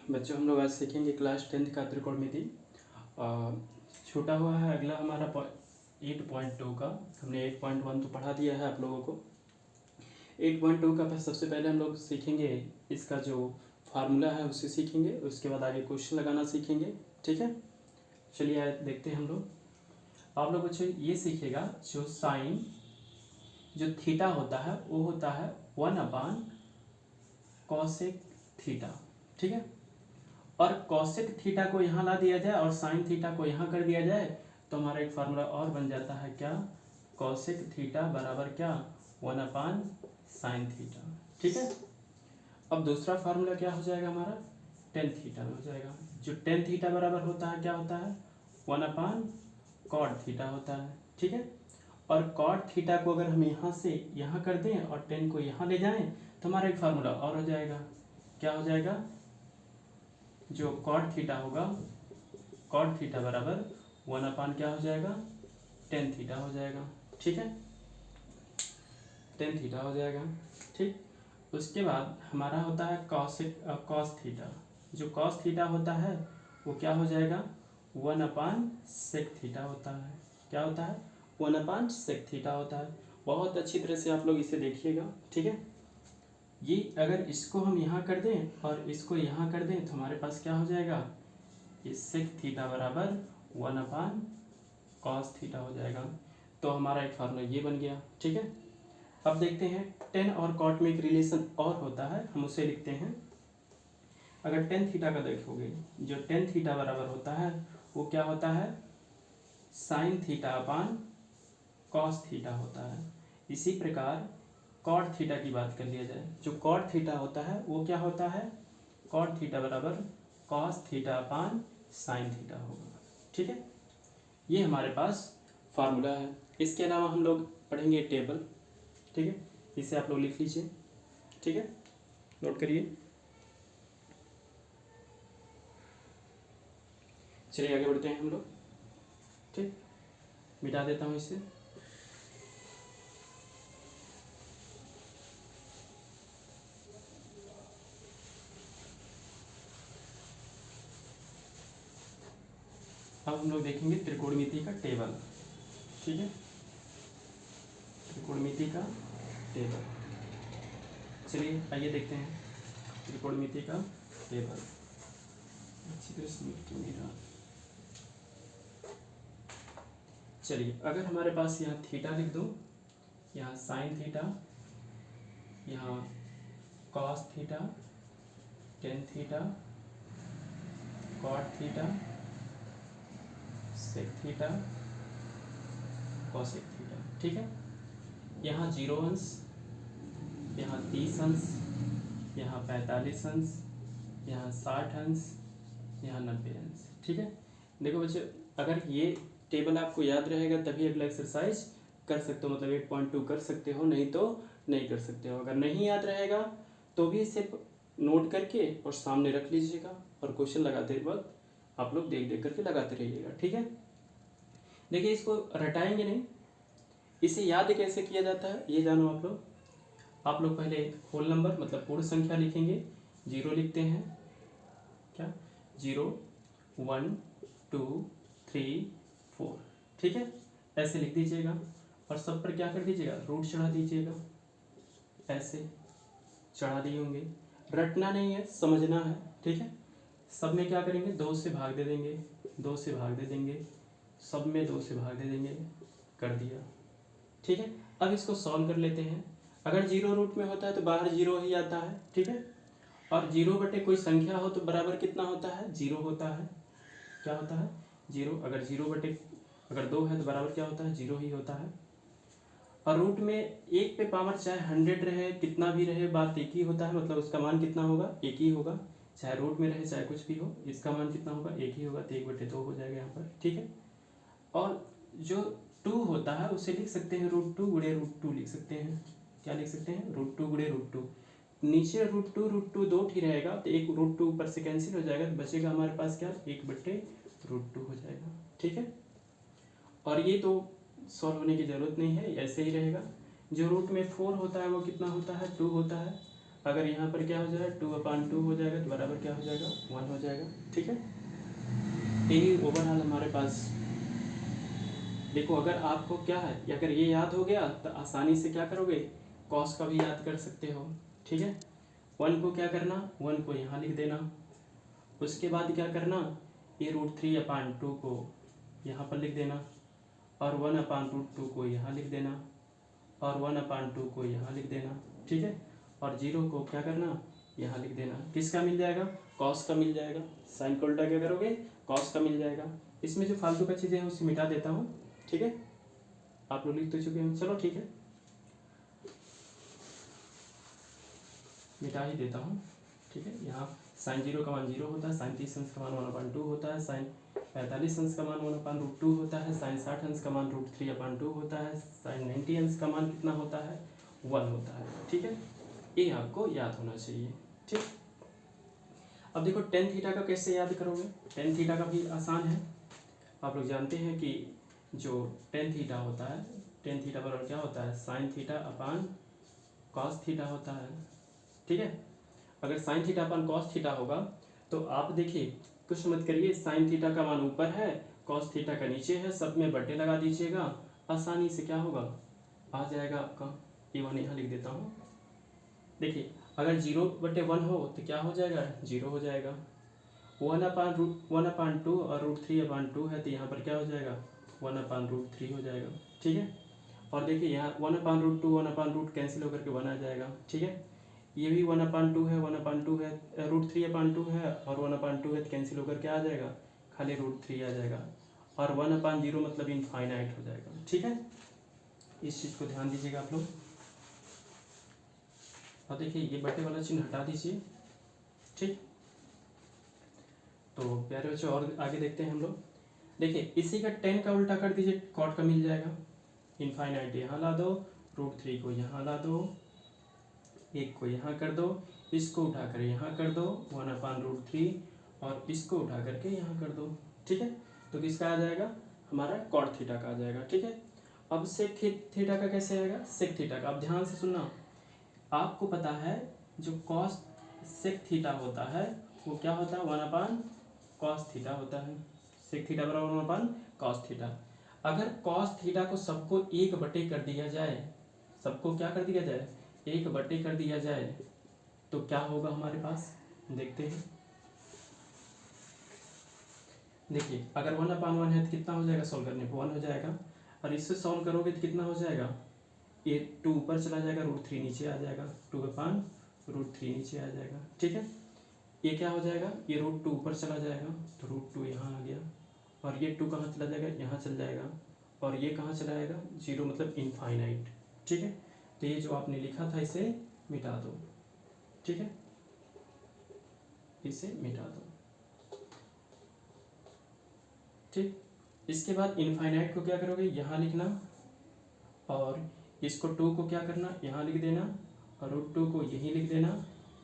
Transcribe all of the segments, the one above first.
बच्चों हम लोग आज सीखेंगे क्लास 10th का त्रिकोणमिति। छूटा हुआ है अगला हमारा 8.2 का। हमने 8.1 तो पढ़ा दिया है आप लोगों को। 8.2 का सबसे पहले हम लोग सीखेंगे इसका जो फार्मूला है उसे सीखेंगे, उसके बाद आगे क्वेश्चन लगाना सीखेंगे। ठीक है, चलिए आगे देखते हैं हम लोग। आप लोग बच्चों ये सीखेगा जो साइन जो थीटा होता है वो होता है 1/cosec थीटा। ठीक है, और कॉसेक थीटा को यहाँ ला दिया जाए और साइन थीटा को यहाँ कर दिया जाए तो हमारा एक फार्मूला और बन जाता है क्या, कॉसेक थीटा बराबर क्या 1/sin थीटा। ठीक है, अब दूसरा फार्मूला क्या हो जाएगा हमारा, टेन थीटा में हो जाएगा। जो टेन थीटा बराबर होता है क्या होता है 1/cot थीटा होता है। ठीक है, और cot थीटा को अगर हम यहाँ से यहाँ कर दें और टेन को यहाँ ले जाएं तो हमारा एक फार्मूला और हो जाएगा। क्या हो जाएगा, जो cot थीटा होगा, cot थीटा बराबर 1/, क्या हो जाएगा, टेन थीटा हो जाएगा। ठीक है, टेन थीटा हो जाएगा। ठीक, उसके बाद हमारा होता है cos थीटा। जो cos थीटा होता है वो क्या हो जाएगा 1/sec थीटा होता है। क्या होता है 1/sec थीटा होता है। बहुत अच्छी तरह से आप लोग इसे देखिएगा। ठीक है, ये अगर इसको हम यहाँ कर दें और इसको यहाँ कर दें तो हमारे पास क्या हो जाएगा, ये सेक थीटा बराबर 1/cos थीटा हो जाएगा। तो हमारा एक फार्मूला ये बन गया। ठीक है, अब देखते हैं टेन और कॉट में एक रिलेशन और होता है, हम उसे लिखते हैं। अगर टेन थीटा का देखोगे, जो टेन थीटा बराबर होता है वो क्या होता है sine theta upon cos theta होता है। इसी प्रकार कॉट थीटा की बात कर लिया जाए, जो कॉट थीटा होता है वो क्या होता है, कॉट थीटा बराबर cos theta upon sine theta होगा। ठीक है, ये हमारे पास फार्मूला है। इसके अलावा हम लोग पढ़ेंगे टेबल। ठीक है, इसे आप लोग लिख लीजिए। ठीक है, नोट करिए। चलिए आगे बढ़ते हैं हम लोग। ठीक, मिटा देता हूँ इसे। अब हम लोग देखेंगे त्रिकोणमिति का टेबल। ठीक है, त्रिकोणमिति का टेबल। चलिए आइए देखते हैं त्रिकोणमिति का टेबल। अच्छी तरह से मिट मेरा। चलिए अगर हमारे पास यहाँ थीटा लिख दो, यहाँ साइन थीटा, यहाँ cos theta, tan theta, cot theta, sec theta, cosec theta. ठीक है, यहाँ 0 अंश, यहाँ 30 अंश, यहाँ 45 अंश, यहाँ 60 अंश, यहाँ 90 अंश। ठीक है, देखो बच्चों अगर ये टेबल आपको याद रहेगा तभी अगला एक्सरसाइज कर सकते हो, मतलब 8.2 कर सकते हो, नहीं तो नहीं कर सकते हो। अगर नहीं याद रहेगा तो भी इसे नोट करके और सामने रख लीजिएगा और क्वेश्चन लगाते वक्त आप लोग देख देख करके लगाते रहिएगा। ठीक है, देखिए इसको रटाएंगे नहीं, इसे याद कैसे किया जाता है ये जानो आप लोग। आप लोग पहले होल नंबर मतलब पूर्ण संख्या लिखेंगे, 0 लिखते हैं, क्या 0 1 2 3 4। ठीक है, ऐसे लिख दीजिएगा और सब पर क्या कर दीजिएगा, रूट चढ़ा दीजिएगा। ऐसे चढ़ा दिए होंगे, रटना नहीं है, समझना है। ठीक है, सब में क्या करेंगे 2 से भाग दे देंगे, 2 से भाग दे देंगे, सब में 2 से भाग दे देंगे, कर दिया। ठीक है, अब इसको सॉल्व कर लेते हैं। अगर 0 रूट में होता है तो बाहर 0 ही आता है। ठीक है, और 0 बटे कोई संख्या हो तो बराबर कितना होता है 0 होता है। क्या होता है 0, अगर 0 बटे अगर 2 है तो बराबर क्या होता है 0 ही होता है। और रूट में एक पे पावर चाहे 100 रहे कितना भी रहे बात एक ही होता है, मतलब उसका मान कितना होगा एक ही होगा, चाहे रूट में रहे चाहे कुछ भी हो, इसका मान कितना होगा एक ही होगा, तो 1/2 हो जाएगा यहाँ पर। ठीक है, और जो 2 होता है उसे लिख सकते हैं √2 गुणे √2 लिख सकते हैं। क्या लिख सकते हैं √2 गुणे √2। नीचे √2 दो ही रहेगा तो एक √2 ऊपर से कैंसिल हो जाएगा तो बचेगा हमारे पास क्या 1/√2 हो जाएगा। ठीक है, और ये तो सॉल्व होने की ज़रूरत नहीं है, ऐसे ही रहेगा। जो रूट में 4 होता है वो कितना होता है 2 होता है, अगर यहाँ पर क्या हो जाएगा 2/2 हो जाएगा तो बराबर क्या हो जाएगा 1 हो जाएगा। ठीक है, यही ओवरऑल हमारे पास। देखो अगर आपको क्या है, अगर ये याद हो गया तो आसानी से क्या करोगे, कॉस का भी याद कर सकते हो। ठीक है, 1 को क्या करना, 1 को यहाँ लिख देना। उसके बाद क्या करना, ये √3/2 को यहाँ पर लिख देना, और 1/√2 को यहाँ लिख देना, और 1/2 को यहाँ लिख देना। ठीक है, और 0 को क्या करना, यहाँ लिख देना। किसका मिल जाएगा, कॉस का मिल जाएगा। साइन को उल्टा क्या करोगे, कॉस का मिल जाएगा। इसमें जो फालतू का चीज़ें हैं उसे मिटा देता हूँ। ठीक है, आप लोग लिख तो चुके हैं, चलो ठीक है, मिटा ही देता हूँ। ठीक है, यहाँ साइन 0 का मान 0 होता है, साइन 30 अंश का मान 1/2 होता है, साइन 45 अंश का मान 1/√2 होता है, साइन 60 अंश का मान √3/2 होता है, साइन 90 अंश का मान कितना होता है, 1 होता है। ठीक है, ये आपको याद होना चाहिए। ठीक, अब देखो टेन थीटा का कैसे याद करोगे। टेन थीटा का भी आसान है। आप लोग जानते हैं कि जो टेन थीटा होता है, टेन थीटा बराबर क्या होता है, sine theta upon cos theta होता है। ठीक है, अगर sine theta upon cos theta होगा तो आप देखिए कुछ मत करिए, साइन थीटा का मान ऊपर है, कॉस थीटा का नीचे है, सब में बट्टे लगा दीजिएगा, आसानी से क्या होगा, आ जाएगा आपका। ये 1 यहाँ लिख देता हूँ। देखिए अगर 0/1 हो तो क्या हो जाएगा, 0 हो जाएगा। 1/2 और √3/2 है तो यहाँ पर क्या हो जाएगा, 1/√3 हो जाएगा। ठीक है, और देखिए यहाँ 1/√2 1/√2 कैंसिल होकर के 1 आ जाएगा। ठीक है, ये भी 1/2 है, 1/2 है, √3/2 है और 1/2 है तो कैंसिल होकर के आ जाएगा, खाली √3 आ जाएगा, और 1/0 मतलब इनफाइनाइट हो जाएगा। ठीक है, इस चीज़ को ध्यान दीजिएगा आप लोग। और देखिए ये बटे वाला चिन्ह हटा दीजिए। ठीक, तो प्यारे बच्चों और आगे देखते हैं हम लोग। देखिए इसी का 10 का उल्टा कर दीजिए, कॉट का मिल जाएगा। इनफाइनाइट यहाँ ला दो, √3 को यहाँ ला दो, 1 को यहाँ कर दो, इसको उठा कर यहाँ कर दो 1/√3, और इसको उठा करके यहाँ कर दो। ठीक है, तो किसका आ जाएगा, हमारा कॉट थीटा का आ जाएगा। ठीक है, अब सेक थीटा का कैसे आएगा, सेक थीटा का। अब ध्यान से सुनना, आपको पता है जो कॉस सेक थीटा होता है वो क्या होता है, 1/cos थीटा होता है। सेक थीटा बराबर 1/cos थीटा। अगर cos थीटा को सबको 1/, कर दिया जाए, सबको क्या कर दिया जाए, 1/, कर दिया जाए, तो क्या होगा हमारे पास, देखते हैं। देखिए अगर 1/1 है तो कितना हो जाएगा, सॉल्व करने पर 1 हो जाएगा, और इससे सॉल्व करोगे तो कितना हो जाएगा, ये 2 ऊपर चला जाएगा, √3 नीचे आ जाएगा, 2/√3 नीचे आ जाएगा। ठीक है, ये क्या हो जाएगा, ये √2 ऊपर चला जाएगा तो √2 यहाँ आ गया, और ये 2 कहाँ चला जाएगा, यहाँ चल जाएगा, और ये कहाँ चला जाएगा, 0 मतलब इनफाइनाइट। ठीक है, तो ये जो आपने लिखा था इसे मिटा दो। ठीक है, इसे मिटा दो। ठीक, इसके बाद इनफाइनाइट को क्या करोगे, यहाँ लिखना, और इसको 2 को क्या करना, यहाँ लिख देना, और √2 को यहीं लिख देना,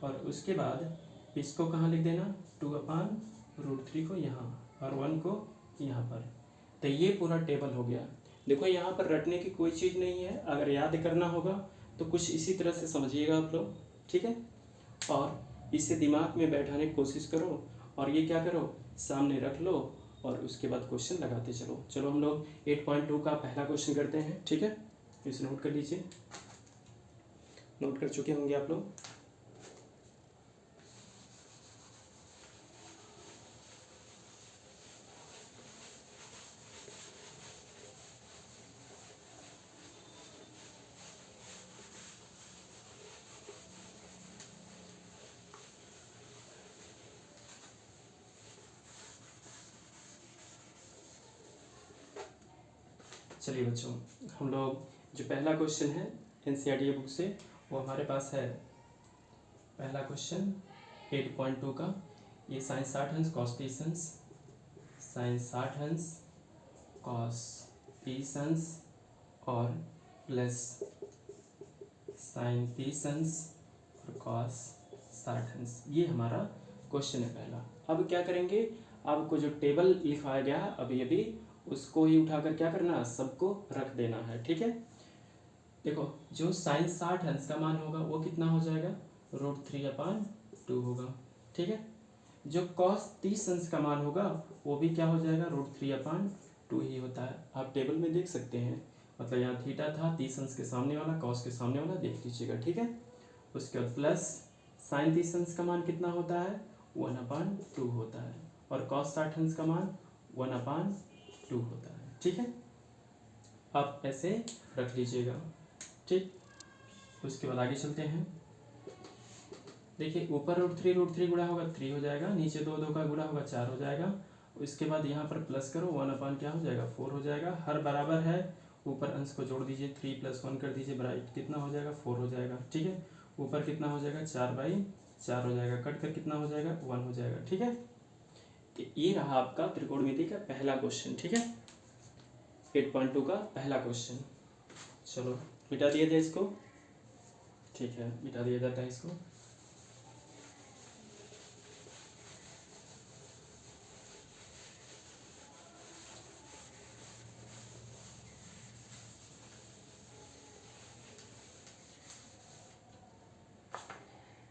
और उसके बाद इसको कहाँ लिख देना, 2/√3 को यहाँ, और 1 को यहाँ पर। तो ये पूरा टेबल हो गया। देखो यहाँ पर रटने की कोई चीज़ नहीं है, अगर याद करना होगा तो कुछ इसी तरह से समझिएगा आप लोग। ठीक है, और इसे दिमाग में बैठाने की कोशिश करो, और ये क्या करो, सामने रख लो, और उसके बाद क्वेश्चन लगाते चलो। चलो हम लोग 8.2 का पहला क्वेश्चन करते हैं। ठीक है, इसे नोट कर लीजिए, नोट कर चुके होंगे आप लोग। चलिए बच्चों, हम लोग जो पहला क्वेश्चन है एनसीईआरटी बुक से, वो हमारे पास है पहला क्वेश्चन 8.2 का। ये साइन 60 अंश कॉस 30 अंश, साइन 60 अंश कॉस 30 अंश और प्लस साइन 30 अंश और कॉस 60 अंश, ये हमारा क्वेश्चन है पहला। अब क्या करेंगे, आपको जो टेबल लिखवाया गया है अभी अभी, उसको ही उठाकर क्या करना है, सबको रख देना है। ठीक है, देखो जो साइन 60 अंश का मान होगा वो कितना हो जाएगा, √3/2 होगा। ठीक है, जो cos 30 अंश का मान होगा वो भी क्या हो जाएगा, √3/2 ही होता है। आप टेबल में देख सकते हैं, मतलब यहाँ थीटा था 30 अंश के सामने वाला, cos के सामने वाला देख लीजिएगा। ठीक है, उसके बाद प्लस साइन 30 अंश का मान कितना होता है, 1/2 होता है, और cos 60 अंश का मान 1/2 होता है। ठीक है, आप ऐसे रख लीजिएगा। ठीक, उसके बाद आगे चलते हैं। देखिए ऊपर √3 गुणा होगा 3 हो जाएगा, नीचे 2 का गुणा होगा 4 हो जाएगा। इसके बाद यहाँ पर प्लस करो, 1/, क्या हो जाएगा, 4 हो जाएगा। हर बराबर है, ऊपर अंश को जोड़ दीजिए, 3 + 1 कर दीजिए, ब्राइट कितना हो जाएगा, 4 हो जाएगा। ठीक है, ऊपर कितना हो जाएगा, 4/4 हो जाएगा, कट कर कितना हो जाएगा, 1 हो जाएगा। ठीक है, तो ये रहा आपका त्रिकोणमिति का पहला क्वेश्चन। ठीक है, 8.2 का पहला क्वेश्चन। चलो मिटा दिया जाए इसको। ठीक है, मिटा दिया जाता है इसको।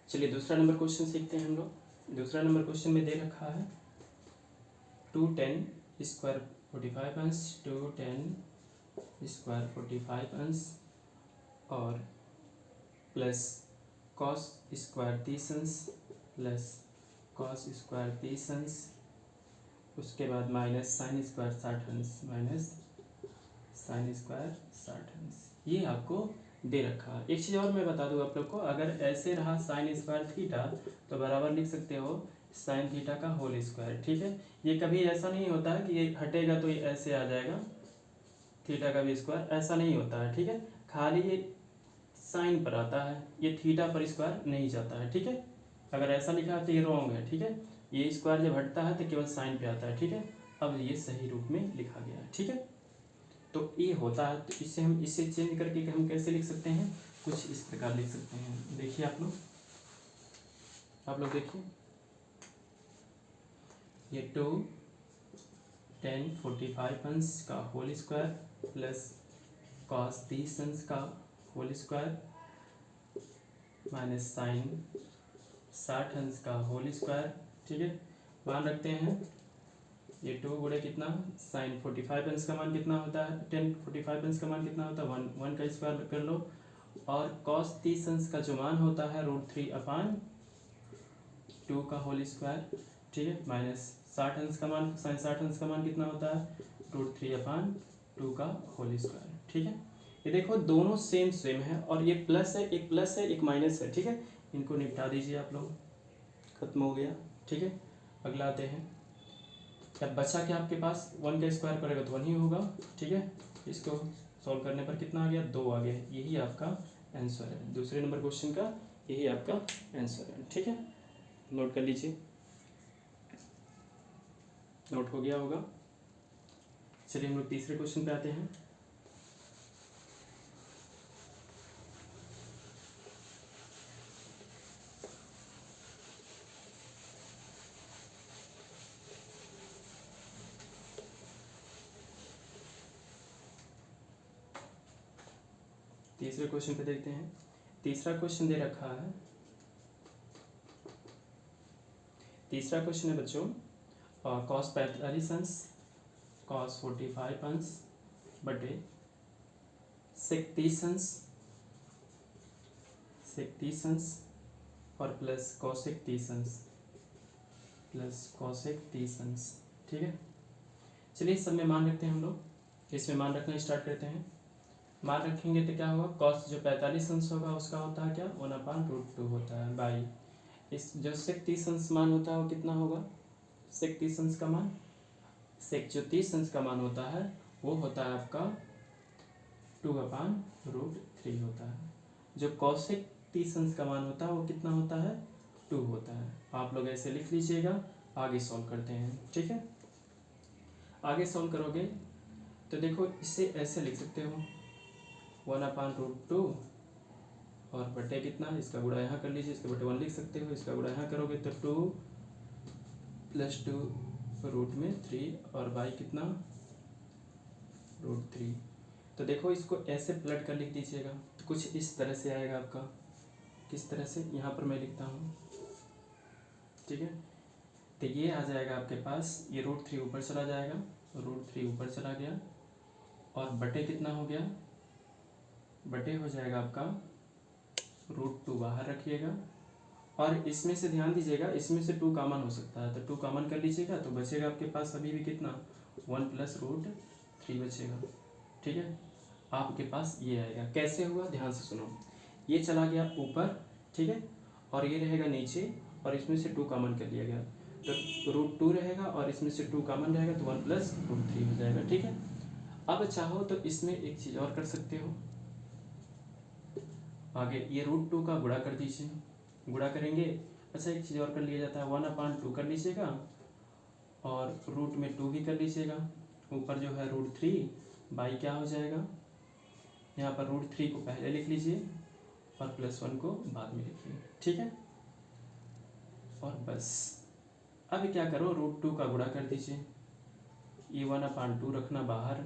चलिए दूसरा नंबर क्वेश्चन सीखते हैं हम लोग। दूसरा नंबर क्वेश्चन में दे रखा है 2tan स्क्वायर 45 अंश, 2tan स्क्वायर 45 अंश और प्लस cos स्क्वायर 30 अंश प्लस cos स्क्वायर 30 अंश, उसके बाद माइनस साइन स्क्वायर 60 अंश, माइनस साइन स्क्वायर 60 अंश। ये आपको दे रखा है। एक चीज़ और मैं बता दूं आप लोग को, अगर ऐसे रहा साइन स्क्वायर थीटा तो बराबर लिख सकते हो साइन थीटा का होल स्क्वायर। ठीक है, ये कभी ऐसा नहीं होता है कि ये हटेगा तो ये ऐसे आ जाएगा थीटा का भी स्क्वायर, ऐसा नहीं होता है। ठीक है, खाली ये साइन पर आता है, ये थीटा पर स्क्वायर नहीं जाता है। ठीक है, अगर ऐसा लिखा है तो ये रॉन्ग है। ठीक है, ये स्क्वायर जब हटता है तो केवल साइन पे आता है। ठीक है, अब ये सही रूप में लिखा गया है। ठीक है, तो ये होता है, तो इससे हम इसे चेंज करके हम कैसे लिख सकते हैं, कुछ इस प्रकार लिख सकते हैं। देखिए आप लोग देखिए, ये 2tan 45 अंश का होल स्क्वायर प्लस cos 30 अंश का होल स्क्वायर माइनस साइन 60 अंश का होल स्क्वायर। ठीक है, मान रखते हैं ये 2 गुणे कितना, साइन 45 अंश का मान कितना होता है, tan 45 अंश का मान कितना होता है, 1 का स्क्वायर कर लो, और cos 30 अंश का जो मान होता है √3/2 का होल स्क्वायर। ठीक है, माइनस 60 अंश का मान, साइन 60 अंश का मान कितना होता है, √3/2 का होल स्क्वायर। ठीक है, ये देखो दोनों सेम सेम है, और ये प्लस है, एक प्लस है एक माइनस है। ठीक है, इनको निपटा दीजिए आप लोग, खत्म हो गया। ठीक है, अगला आते हैं। अब बचा क्या आपके पास, 1 का स्क्वायर करेगा तो 1 ही होगा। ठीक है, इसको सॉल्व करने पर कितना आ गया, 2 आ गया। यही आपका आंसर है, दूसरे नंबर क्वेश्चन का यही आपका आंसर है। ठीक है, नोट कर लीजिए, नोट हो गया होगा। चलिए हम लोग तीसरे क्वेश्चन पे आते हैं। तीसरे क्वेश्चन पे देखते हैं। तीसरा क्वेश्चन दे रखा है, तीसरा क्वेश्चन है बच्चों cos 45 अंश cos 45 अंश बटे sec 30 अंश, sec 30 अंश और प्लस cosec 30 अंश, प्लस cosec 30 अंश। ठीक है, चलिए इस सब में मान रखते हैं हम लोग, इसमें मान रखना स्टार्ट करते हैं। मान रखेंगे तो क्या होगा, cos जो 45 अंश होगा उसका होता है क्या, 1/√2 होता है, बाई इस जो sec 30 अंश मान होता है वो कितना होगा, sec 30 अंश का मान, sec जो 30 अंश का मान होता है वो होता है आपका 2/√3 होता है। जो cosec 30 अंश का मान होता है वो कितना होता है, 2 होता है। आप लोग ऐसे लिख लीजिएगा, आगे सॉल्व करते हैं। ठीक है, आगे सॉल्व करोगे तो देखो इसे ऐसे लिख सकते हो 1/√2 और बटे कितना, इसका गुणा यहाँ कर लीजिए, इसके बटे 1 लिख सकते हो, इसका गुणा यहाँ करोगे तो 2 + 2√3 और बाई कितना √3। तो देखो इसको ऐसे पलट कर लिख दीजिएगा तो कुछ इस तरह से आएगा आपका। किस तरह से, यहाँ पर मैं लिखता हूँ, ठीक है। तो ये आ जाएगा आपके पास, ये √3 ऊपर चला जाएगा, √3 ऊपर चला गया, और बटे कितना हो गया, बटे हो जाएगा आपका √2 बाहर रखिएगा, और इसमें से ध्यान दीजिएगा, इसमें से 2 कॉमन हो सकता है, तो 2 कॉमन कर लीजिएगा, तो बचेगा आपके पास अभी भी कितना, 1 + √3 बचेगा, ठीक है। आपके पास ये आएगा, कैसे हुआ ध्यान से सुनो, ये चला गया ऊपर, ठीक है, और ये रहेगा नीचे, और इसमें से 2 कॉमन कर लिया गया, तो √2 रहेगा, और इसमें से 2 कॉमन रहेगा, तो 1 + √3 हो जाएगा, ठीक है। अब चाहो तो इसमें एक चीज़ और कर सकते हो, आगे ये √2 का गुणा कर दीजिए, गुणा करेंगे, अच्छा एक चीज़ और कर लिया जाता है, 1/2 कर लीजिएगा, और रूट में 2 भी कर लीजिएगा, ऊपर जो है √3 बाई क्या हो जाएगा, यहाँ पर √3 को पहले लिख लीजिए, और +1 को बाद में लिखिए, ठीक है। और बस अब क्या करो, √2 का गुणा कर दीजिए, ये 1/2 रखना बाहर,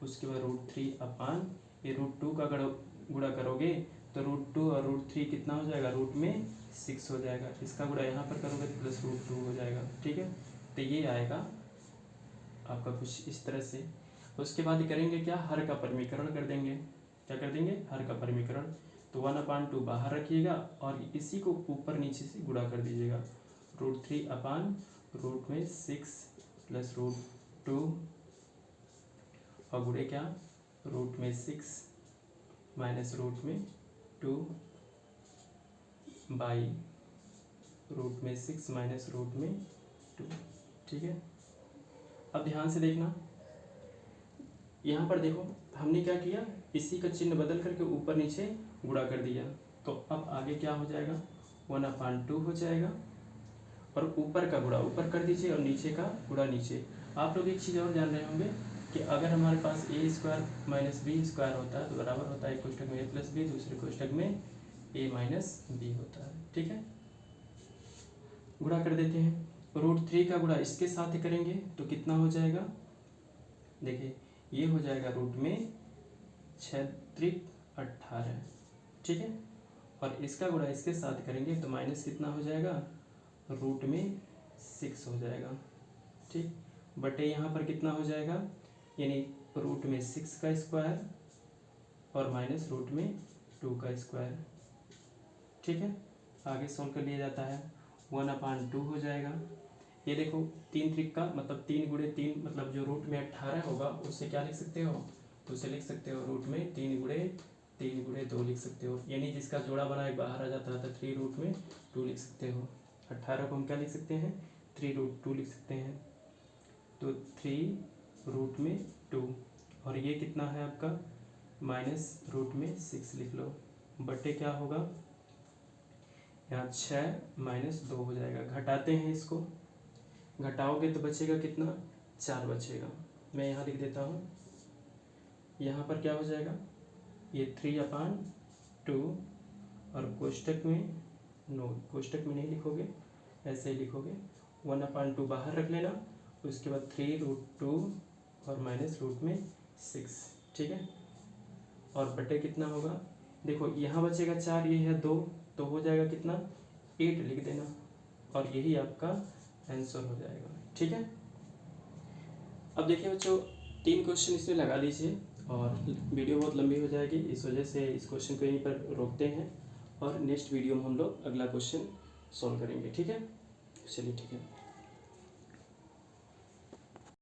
उसके बाद √3 ये √2 का गुणा करोगे तो √2 और √3 कितना हो जाएगा, रूट में 6 हो जाएगा, इसका गुणा यहाँ पर करोगे तो +√2 हो जाएगा, ठीक है। तो ये आएगा आपका कुछ इस तरह से। उसके बाद करेंगे क्या, हर का परिमीकरण कर देंगे, क्या कर देंगे, हर का परिमीकरण, तो 1/2 बाहर रखिएगा, और इसी को ऊपर नीचे से गुणा कर दीजिएगा, √3/√6 + √2, और गुणे क्या, √6 - √2 बाई √6 - √2, ठीक है। अब ध्यान से देखना, यहाँ पर देखो हमने क्या किया, इसी का चिन्ह बदल करके ऊपर नीचे गुणा कर दिया, तो अब आगे क्या हो जाएगा, 1/2 हो जाएगा, और ऊपर का गुणा ऊपर कर दीजिए, और नीचे का गुणा नीचे। आप लोग एक चीज़ और जान रहे होंगे कि अगर हमारे पास a² - b² होता है, तो बराबर होता है एक कोष्ठक में a + b, दूसरे कोष्ठक में a - b होता है, ठीक है। गुणा कर देते हैं, √3 का गुणा इसके साथ करेंगे तो कितना हो जाएगा, देखिए ये हो जाएगा रूट में 6 × 18, ठीक है, और इसका गुणा इसके साथ करेंगे तो माइनस कितना हो जाएगा, रूट में 6 हो जाएगा, ठीक, बटे यहाँ पर कितना हो जाएगा, यानी रूट में 6 का स्क्वायर और माइनस रूट में 2 का स्क्वायर, ठीक है। आगे सॉल्व कर लिया जाता है, 1/2 हो जाएगा, ये देखो 3 त्रिक का मतलब 3 × 3 मतलब जो रूट में 18 होगा उससे क्या लिख सकते हो, तो उसे लिख सकते हो रूट में 3 × 2 लिख सकते हो, यानी जिसका जोड़ा बना एक बाहर आ जाता है तो 3 रूट में 2 लिख सकते हो, 18 को हम क्या लिख सकते हैं, 3√2 लिख सकते हैं, तो 3 रूट में 2, और ये कितना है आपका माइनस रूट में 6 लिख लो, बटे क्या होगा, यहाँ 6 - 2 हो जाएगा, घटाते हैं इसको, घटाओगे तो बचेगा कितना, 4 बचेगा, मैं यहाँ लिख देता हूँ, यहाँ पर क्या हो जाएगा, ये 3/2, और कोष्ठक में कोष्ठक में नहीं लिखोगे, ऐसे ही लिखोगे, 1/2 बाहर रख लेना, उसके बाद 3√2 और माइनस रूट में 6, ठीक है, और बटे कितना होगा, देखो यहाँ बचेगा 4, ये है 2, तो हो जाएगा कितना 8 लिख देना, और यही आपका आंसर हो जाएगा, ठीक है। अब देखिए बच्चों 3 क्वेश्चन इसमें लगा लीजिए, और वीडियो बहुत लंबी हो जाएगी, इस वजह से इस क्वेश्चन को यहीं पर रोकते हैं, और नेक्स्ट वीडियो में हम लोग अगला क्वेश्चन सॉल्व करेंगे, ठीक है। चलिए ठीक है।